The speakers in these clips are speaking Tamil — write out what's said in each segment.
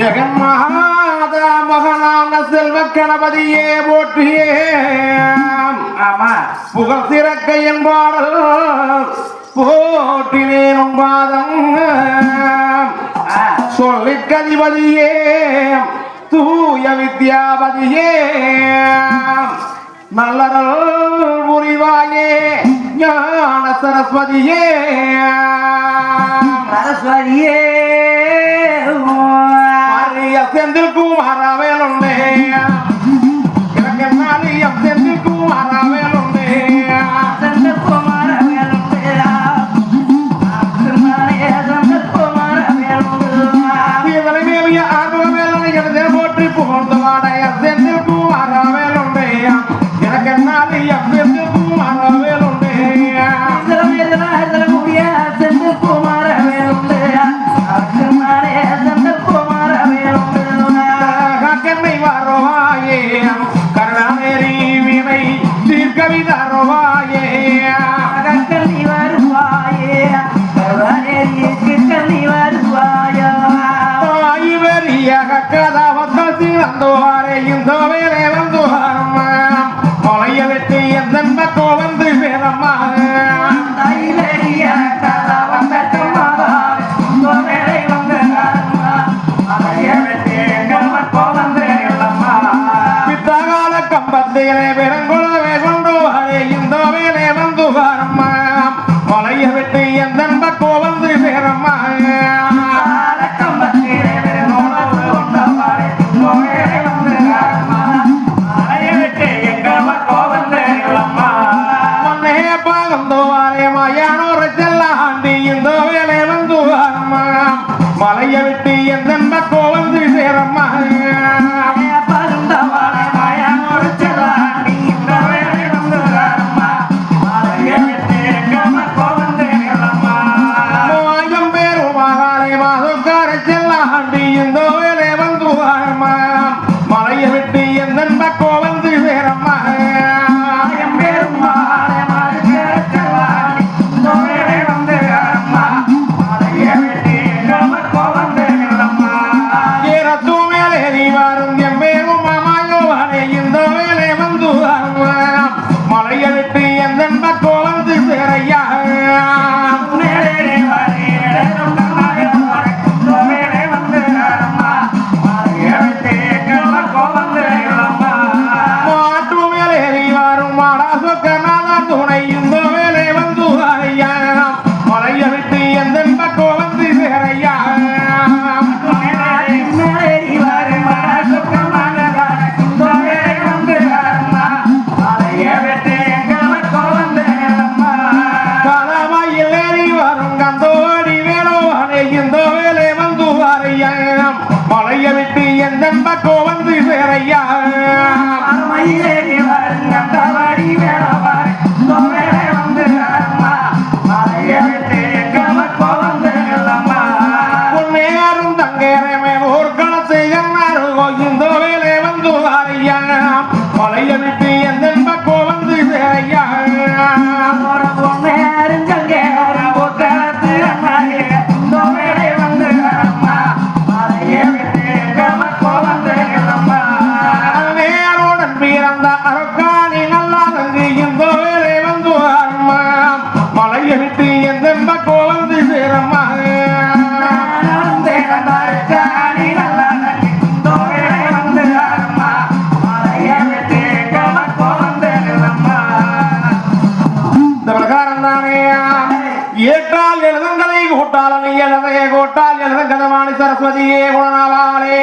ஜெகன்மாத மகனான செல்வ கணபதியே போற்றியே. ஆமா புகழ் சிறக்க என்பாடல் போற்றினேன் பாதம் சொல்லிற்கதிபதியே தூய வித்யாபதியே நல்லரல் புரிவாயே ஞான சரஸ்வதியே சரஸ்வதியே செந்தில் குமாரவேலுண்டே எனக்கு நாளியம் செந்தில் குமாரவேலுண்டே செந்தில் குமாரவேலுண்டே செந்தில் குமாரவேலுண்டே இதனை மேலிய ஆர்வவேலனை எனதே போற்றி புகழ்ந்து வாடைய செந்தில் குமாரவேலுண்டே எனக்கு நாளியம் செந்தில் குமாரவேலுண்டே செந்தில் குமாரவேலுண்டே கண்ணை வாரோவாயே கருணாநேரி வினை தீர்க்கவிதாரோவாயே கண்ணி வருவாயே கண்ணி வருவாயா பெரிய கதாவத்தி வந்தோரே இந்த வேலை வந்துவாரம்மா மலைய வெட்டி எந்த கோவந்து வேறம்மா பித்தகால கம்பத்திலே பெருங்குளவே கொண்டு வரே இந்த வேலை வந்து வாரம்மா மலைய வெட்டி எந்த கோவந்து வேறம்மா மலைய விட்டு எந்த கோவந்து சேரம்மா மூவாயிரம் பேரும் மகாலை மாதக்கார செல்லாண்டி இந்த வேலை வந்து வாரம்மா மலைய விட்டு எந்த கோவந்து சேரம்மா மலைய விட்டு எந்த கோவந்து சேரையா மாட்டு மேலேறி வரும் மாடா சொக்கனான துணை இந்த வேலை வந்து ஐயா மலைய விட்டு எந்த கோவந்து சேரையா மலைய விட்டு எந்த கோவந்து சேரையா பொன்னேரும் தங்கேரமே ஊர்கணத்தை இந்த வேலை வந்து வாரையா மலைய விட்டு எந்த கோவந்து சேரையா மலைய விட்டு எந்த கோவந்து சேரம்மா இந்த பிரகாரம் தானே ஏற்றால் எழுதங்களை கூட்டால் நீ எழுதைய கூட்டால் எழுதங்கதமானி சரஸ்வதியே குணநாவாளே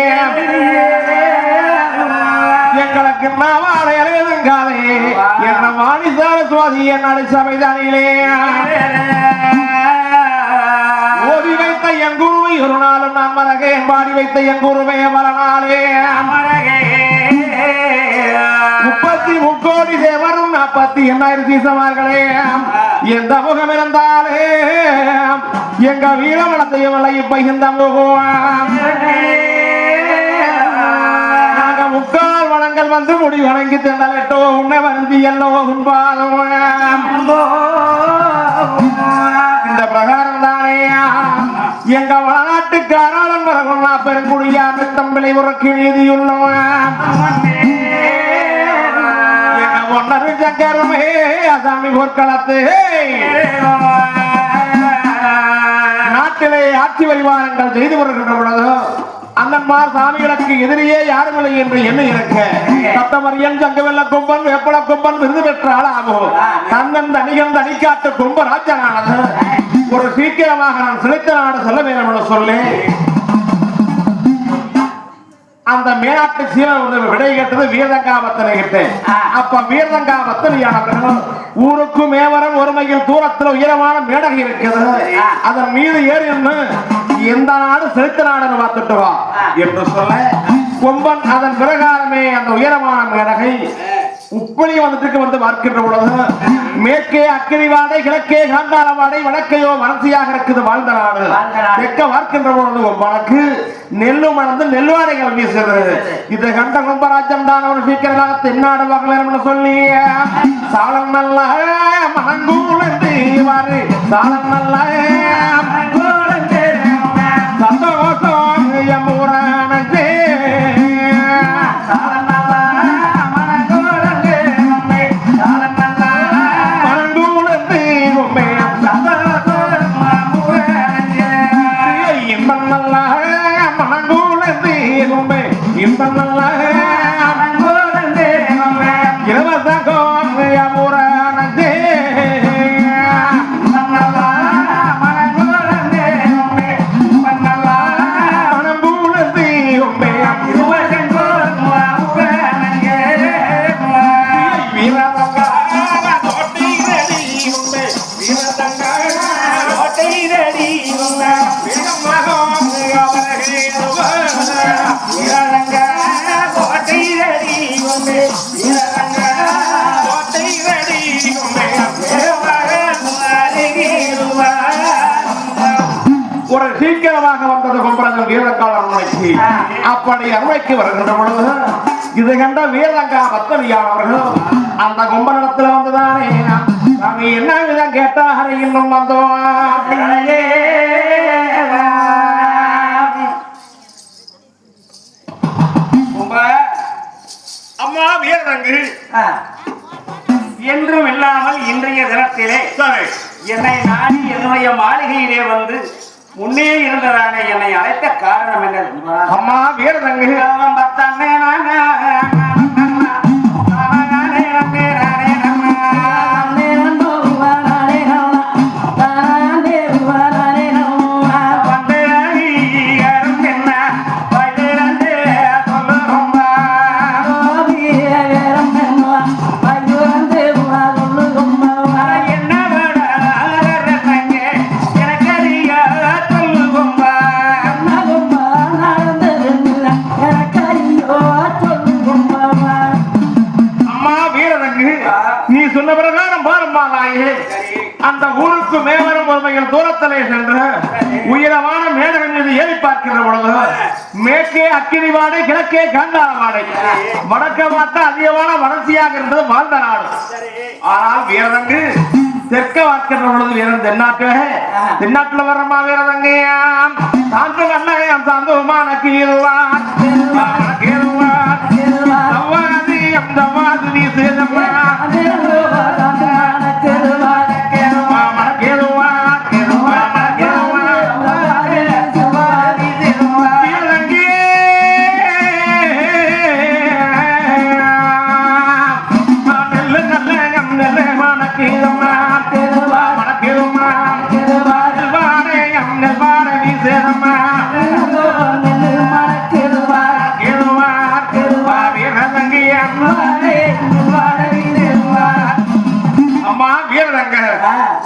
எங்களுக்கு நாவாளை எழுதுங்காலே என்ன மாணி சரஸ்வதி என்னடி சபைதானிலே ஓதி வைத்த என் குருவை ஒரு நாளும் நான் மறகேன் பாடி வைத்த என் குருவே மரணாலே 30 தேவரும் 40 தீசமார்களே எந்த முகம் இருந்தாலே எங்க வீரமனத்தையும் இப்ப முகம் முக்கால் வளங்கள் வந்து முடி வணங்கி திண்டலட்டோ உன்னை வருந்தி எல்லோ உண்பாதோ இந்த பிரகாரம் தானே எங்க வளநாட்டுக்காராளன் உலகொன்னா பெருங்குடியார் தம்பிளை உறக்கி நீதியுள்ளவன் ஒன்னரு சக்கரமே அசாமி போர்க்களத்து நாட்டிலே ஆட்சி பரிமாறங்கள் செய்து வருகின்ற பொழுது அண்ணன்மார் சாமிகளுக்கு எதிரியே யாருமில்லை என்று எண்ணி இருக்க சத்தமரியன் சங்கவெல்ல கும்பன் வேப்பள கும்பன் விருது பெற்ற ஆளாகும் தன்னன் தனிகன் தனிக்காட்டு கும்ப ராஜனானது ஒரு சீக்கிரமாக நான் செலுத்த நாடு செல்ல வேண்டும் என்று சொல்லி அந்த மேலாட்டு சீவன் வந்து விடை கேட்டது வீரதங்காபத்தனை கிட்ட அப்ப வீரதங்காபத்தனையானவர்கள் ஊருக்கு மேவரம் ஒரு மைல் தூரத்தில் உயரமான மேடகை இருக்குது அதன் மீது ஏறி எந்த நாடு செலுத்த நாடுன்னு பார்த்துட்டு வா என்று சொல்ல கொம்பன் அதன் பிரகாரமே அந்த உயரமான மேடகை உப்பளி வந்து பார்க்கின்ற பொழுது மேற்கே அக்கிரிவாடை கிழக்கே காந்தாரவாடை வடக்கையோ வறட்சியாக இருக்குது வாழ்ந்த நாடு தெற்க பார்க்கின்ற பொழுது கொம்பனுக்கு நெல்லு மணந்து நெல்வாடைகள் வீசுகிறது இதை கண்ட கொம்பராஜம் தான் ஒரு சீக்கிரமாக தென்னாடு வகலன்னு சொல்லி சாலம் நல்ல மனங்கூழந்து சாலம் நல்ல சந்தோஷம் எம்பூரானே ஒரு சீக்கிரமாக வந்தது கொம்பரங்கள் வீரங்கால அருமைக்கு அப்படி அருமைக்கு வருகின்ற பொழுது இது கண்ட வீரங்கா பத்தவியானவர்கள் அந்த கொம்பனிடத்துல வந்துதானே நாங்க என்ன விதம் கேட்டாக இன்னும் வந்தோம் அம்மா வீரரங்கு என்றும் இல்லாமல் இன்றைய தினத்திலே என்னை நாடி என்னுடைய மாளிகையிலே வந்து முன்னே இருந்ததானே என்னை அழைத்த காரணம் என்ன? அம்மா வீரரங்கு அந்த ஊருக்கு மேவரும் ஒருமையில் தூரத்திலே சென்று உயரமான மேடகம் மீது ஏறி பார்க்கின்ற பொழுது மேற்கே அக்கிரிவாடை கிழக்கே காந்தாரவாடை வடக்க பார்த்த அதிகமான வறட்சியாக இருந்தது வாழ்ந்த நாடு ஆனால் வீரதங்கு தெற்க பார்க்கின்ற பொழுது வீரன் தென்னாட்டுல வர்றமா வீரதங்கையாம் சாந்து கண்ணையாம் சாந்துமான கீழ்வான் நீ சேதமா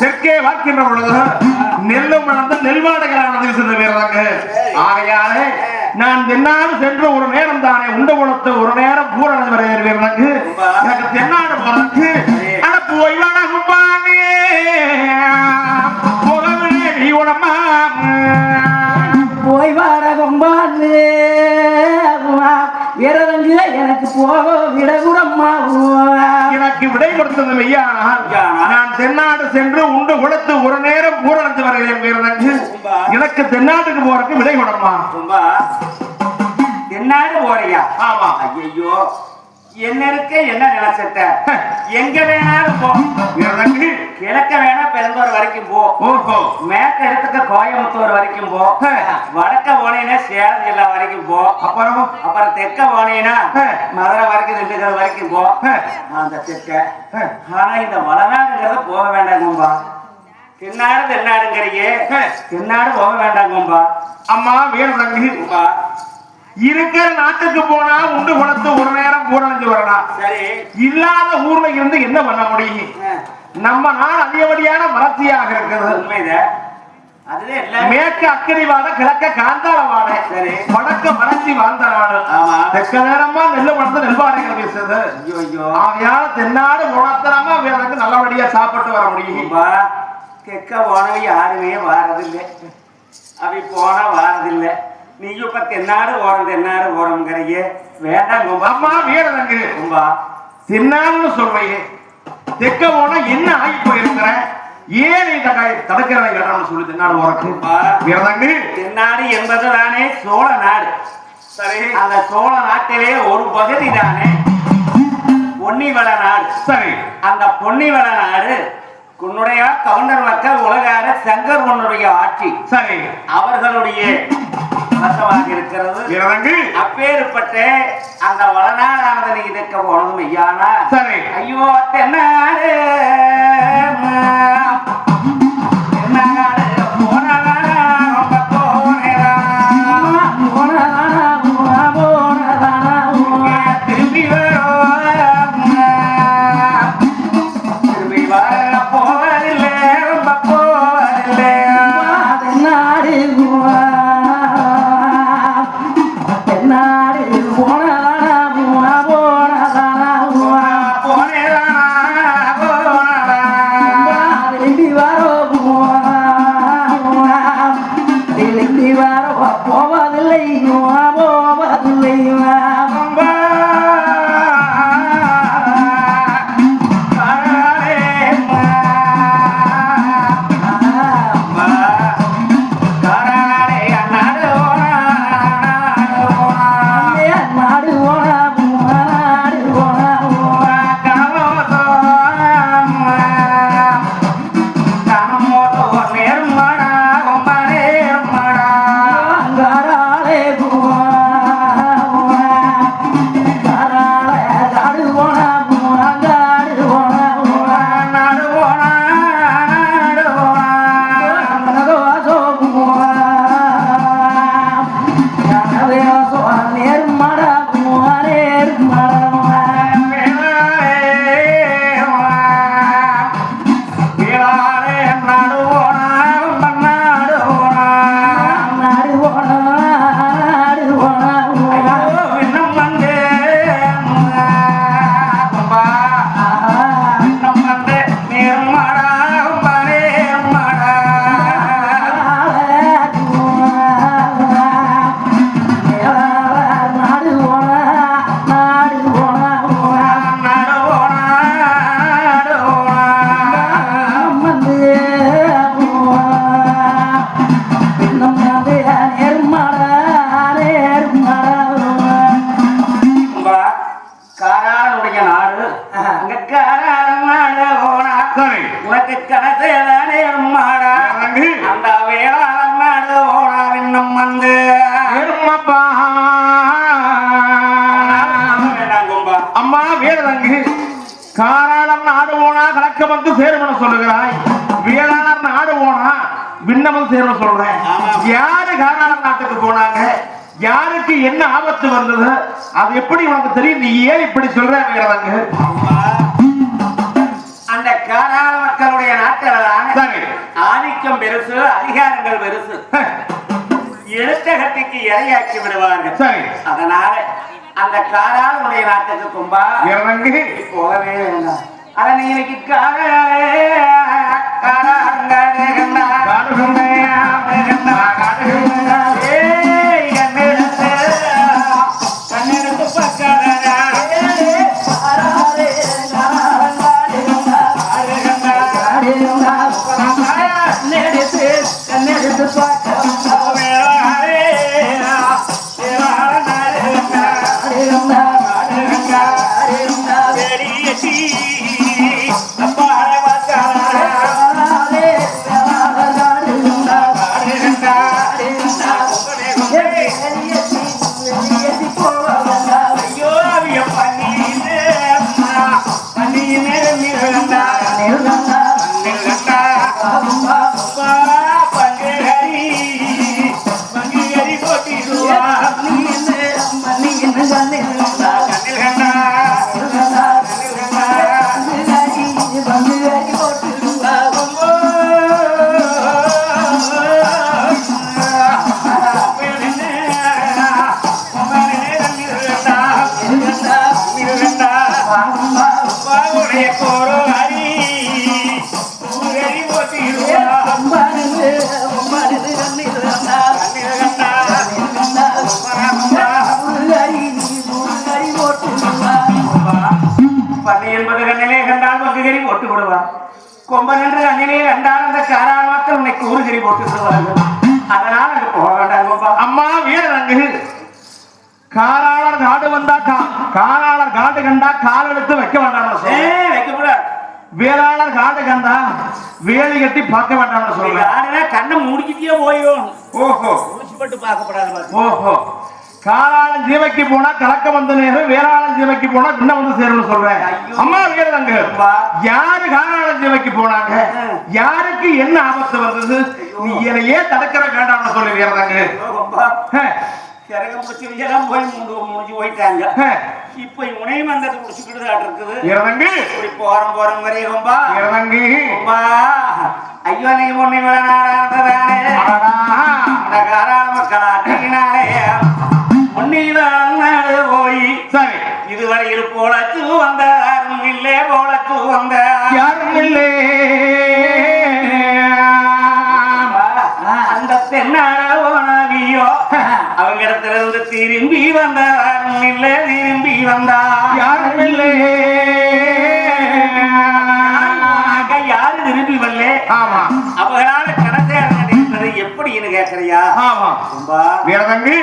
தெற்கே வாக்கின்ற பொழுது நெல்லும் மணந்த நெல்வாடைகளானது சென்ற வீரராங்க ஆகையாலே நான் தென்னாடு சென்று ஒரு நேரம் தானே உண்ட குளத்து ஒரு நேரம் பூரணது வரை வீரனுக்கு எனக்கு தென்னாடு போறதுக்கு அனுப்பு ஓய்வானே போகவில்லை நீ உடம்பா ஓய்வாட கொம்பாடு வீரரங்கு எனக்கு போக விடகுடம்மா எனக்கு விடை கொடுத்தது மெய்யானால் நான் தென்னாடு சென்று உண்டு கொடுத்து ஒரு நேரம் பூரணத்து வருகிறேன் வீரரங்கு எனக்கு தென்னாட்டுக்கு போறதுக்கு விடை கொடுமா. கும்பா தென்னாடு போறியா? ஆமா. ஐயோ என்ன இருக்க என்ன நினைச்சட்ட? எங்க வேணாலும் போ. கிழக்க வேணா பெருந்தூர் வரைக்கும் போ. ஓஹோ. மேற்க எடுத்துக்க கோயம்புத்தூர் வரைக்கும் போ. வடக்க போனீங்கன்னா சேலம் ஜில்லா வரைக்கும் போ. அப்புறம் தெற்க போனீங்கன்னா மதுரை வரைக்கும் திண்டுக்கல் வரைக்கும் போ. அந்த தெற்க. ஆனா இந்த வடநாடுங்கிறத போக வேண்டாங்கம்பா. தென்னாடு தென்னாடுங்கிறீங்க, தென்னாடு போக வேண்டாங்கம்பா. அம்மா வீரதங்கி இருக்கிற நாட்டுக்கு போனா உண்டு குளத்து ஒரு நேரம் பூரணிஞ்சு வரலாம். சரி. இல்லாத ஊர்ல இருந்து என்ன பண்ண முடியும்? நம்ம நாடு அதிகப்படியான வளர்ச்சியாக இருக்கிறது. உண்மைதான். அதுவே எல்லாம் மேற்கு அக்கடிவாத கிழக்க காந்தாளவாட. சரி. வடக்க வளர்ச்சி வாழ்ந்த நாடு. ஆமா. தெற்க நேரமா நெல்லு வளர்த்து நெல்வாடைகள் பேசுது. ஆகையால தென்னாடு குணத்தனமா வீரனுக்கு நல்லபடியா சாப்பிட்டு வர முடியும். தெற்க போனவை யாருமே வாரதில்லை, அவை போனா வாரதில்லை. நீயும் இப்ப தென்னாடு ஓரம்ங்கிறைய வேண்டாம். அம்மா வீரதங்கு கும்பா தென்னாடுன்னு சொல்றையே, தெற்க போனா என்ன ஆகி போயிருக்கிற? ஏன் நீ தடுக்கிற இடம்னு சொல்லி தென்னாடு ஓரக்கு வீரதங்கு. தென்னாடு என்பது தானே சோழ நாடு. சரி. அந்த சோழ நாட்டிலே ஒரு பகுதி தானே பொன்னிவள நாடு. சரி. அந்த பொன்னிவள நாடு உன்னுடைய கவுண்டர் மக்கள் உலகார சங்கர் உன்னுடைய ஆட்சி. சரி. அவர்களுடைய வசமாக இருக்கிறது. அப்பேற்பட்ட அந்த வளநாடானது நீ இருக்க போனதும் ஐயானா. சரி. ஐயோ தென்னாடு உனக்கு கணக்கு மாடா அந்த வேளாண் நாடு ஓடாவின்னும் வந்து அம்மா வீரதங்கு காராளம் நாடு போனா கலக்க வந்து சேருமன சொல்லுகிறாய். வேளாணர் நாடு போனா விண்ணமம் சேரும சொல்றேன். யாரு காராளம் நாட்டுக்கு போனாங்க? யாருக்கு என்ன ஆபத்து வந்தது? அது எப்படி உனக்கு தெரியும்? நீ ஏன் இப்படி சொல்ற வீரதங்கு? அந்த காராள மக்களுடைய நாட்டில் ஆதிக்கம் பெருசு, அதிகாரங்கள் பெருசு. எழுத்த கட்டிக்கு இரையாக்கி விடுவார்கள். சரி. அதனால அந்த காராளுடைய நாட்டுக்கு கும்பா இறங்கி போகவே வேண்டாம். அத நீ இன்னைக்கு கண்ணெடுத்து பக்கம் கொம்ப நின்று அண்ணிலே ரெண்டாள் அந்த காராள மக்கள் உன்னை கூறுகிரி போட்டு அதனால அங்க போக வேண்டாம். அம்மா வீரரங்கு காராளர் காடு வந்தா காராளர் காடு கண்டா கால் எடுத்து வைக்க வேண்டாம் வைக்கப்படாது. வேளாளர் காடு கண்டா வேலி கட்டி பார்க்க வேண்டாம்னு சொல்றேன். கண்ணை முடிக்கிட்டே போயும். ஓஹோ முடிச்சுப்பட்டு பார்க்கப்படாது. ஓஹோ காராளன் ஜீவைக்கு போனா கலக்க வந்து நேரம் வேளாளன் ஜீவைக்கு போனா பின்ன வந்து சேரும்னு சொல்றேன். அம்மா வீரரங்கு யாரு காராளன் ஜீவைக்கு போனாங்க, யாருக்கு என்ன ஆபத்து வந்தது, நீ இதையே தடுக்கிற வேண்டாம்னு சொல்லி வீரரங்கு. போய் முடிஞ்சு போயிட்டாங்க. இப்ப உனையும் அந்த முடிச்சுக்கிட்டு இருக்குது. வீரரங்கு போறோம் வரைய ரொம்பா வீரரங்கு ஐயோ நீங்க பொண்ணை விளையாடுறதானே காராள மக்களாட்டினாலே போய் சரி இதுவரையில் போலத்து வந்த யாரும் இல்லே போலத்து வந்த யாரும் இல்லே அந்த தென்னாவியோ அவங்க இடத்துல இருந்து திரும்பி வந்த யாரும் இல்லை திரும்பி வந்தா யாரும் இல்லே யாரு திரும்பி வரல. ஆமா அவங்களால கடைசியாக எப்படி கேட்கறியா? ஆமா ரொம்ப வீரதங்கு